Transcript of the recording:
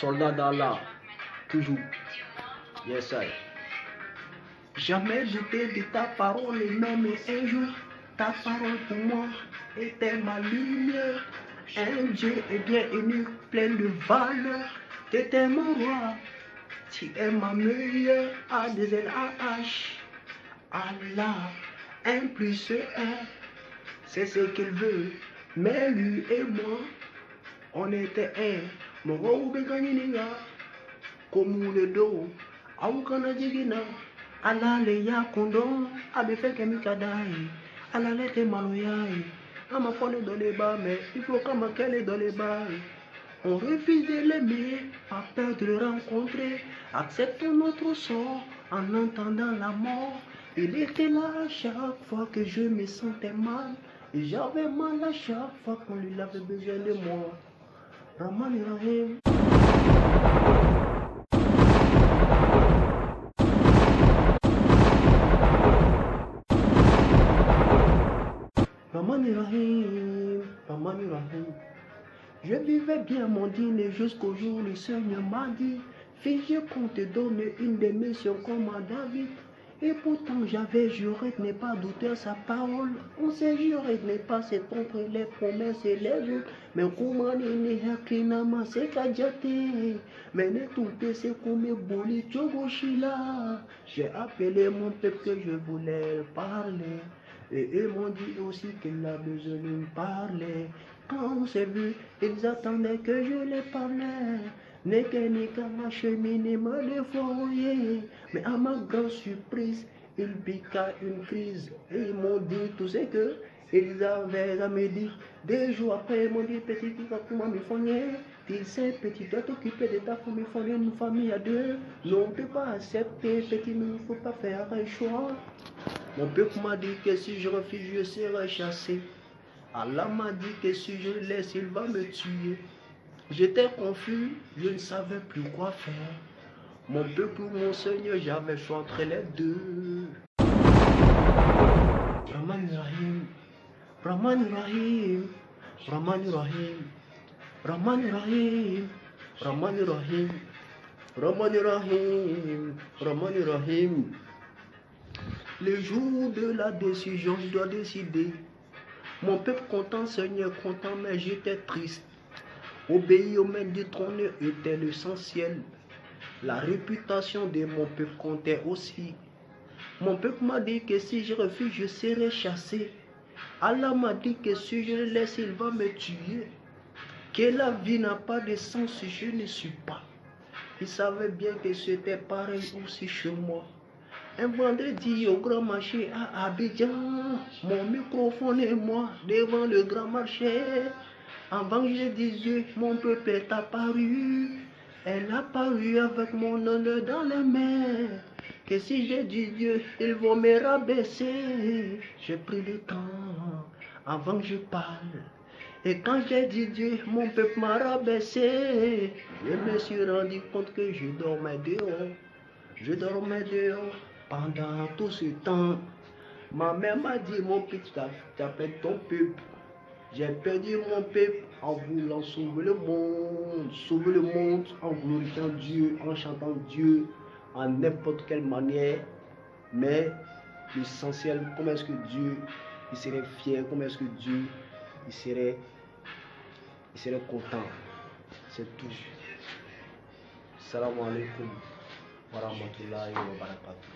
Soldat d'Allah, toujours. Yes, sir. Jamais douté de ta parole, même un jour, ta parole pour moi était ma lumière. Un Dieu est bien unique, plein de valeur. T'étais mon roi, tu es ma meilleure. A-D-Z-A-H, Allah, 1 plus 1, c'est ce qu'il veut. Mais lui et moi, on était un. Mon roi Beganyiniga, comme le dos, Aoukana Jigina, Allah le ya kondon, Abefeke Mikadai, Allah le te maloyai, Amafone dans les bas, mais il faut qu'on m'accelle dans les bas. On refuse de l'aimer, pas peur de le rencontrer. Acceptons notre sort en entendant la mort. Il était là à chaque fois que je me sentais mal. Et j'avais mal à chaque fois qu'on lui avait besoin de moi. Rahman Rahim. Rahman Rahim. Rahman Rahim. Je vivais bien mon dîner jusqu'au jour où le Seigneur m'a dit, fils, je compte te donner une des missions comme à David. Et pourtant j'avais juré de ne pas douter à sa parole. On s'est juré de ne pas se tromper les promesses et les jours. Mais comment n'est pas c'est qu'adjaté. Mais ne tout c'est comme boli Tchogoshila. J'ai appelé mon peuple que je voulais parler. Et eux m'ont dit aussi qu'il a besoin de me parler. Quand on s'est vu, ils attendaient que je les parlais. N'est que ni qu'à la cheminée me dévoyer. Mais à ma grande surprise, ils piquaient une crise. Et ils m'ont dit tout ce que ils avaient à me dire. 2 jours après, ils m'ont dit, petit, tu vas comment me fournier. Tu sais, petit, tu dois t'occuper de ta famille, fournir une famille à 2. Non, on ne peut pas accepter, petit, mais il ne faut pas faire un choix. Mon peuple m'a dit que si je refuse, je serai chassé. Allah m'a dit que si je le laisse, il va me tuer. J'étais confus, je ne savais plus quoi faire. Mon peuple ou mon Seigneur, j'avais choix entre les deux. Rahman Rahim, Rahman Rahim, Rahman Rahim, Rahman Rahim, Rahman Rahim, Rahman Rahim, Rahman Rahim. Le jour de la décision, je dois décider. Mon peuple content, Seigneur content, mais j'étais triste. Obéir au maître du trône était l'essentiel. La réputation de mon peuple comptait aussi. Mon peuple m'a dit que si je refuse, je serai chassé. Allah m'a dit que si je le laisse, il va me tuer. Que la vie n'a pas de sens si je ne suis pas. Il savait bien que c'était pareil aussi chez moi. Un vendredi au grand marché à Abidjan, mon microphone et moi devant le grand marché. Avant que je dise mon peuple est apparu, elle a apparu avec mon honneur dans les mains. Que si je dis Dieu, ils vont me rabaisser. J'ai pris le temps avant que je parle. Et quand j'ai dit Dieu, mon peuple m'a rabaissé. Je me suis rendu compte que je dormais dehors. Je dormais dehors pendant tout ce temps. Ma mère m'a dit, mon petit, tu appelles ton peuple. J'ai perdu mon peuple en voulant sauver le monde en glorifiant Dieu, en chantant Dieu, en n'importe quelle manière. Mais l'essentiel, comment est-ce que Dieu, il serait fier, comment est-ce que Dieu, il serait content. C'est tout. Salam alaikum wa rahmatullahi wa barakatuh.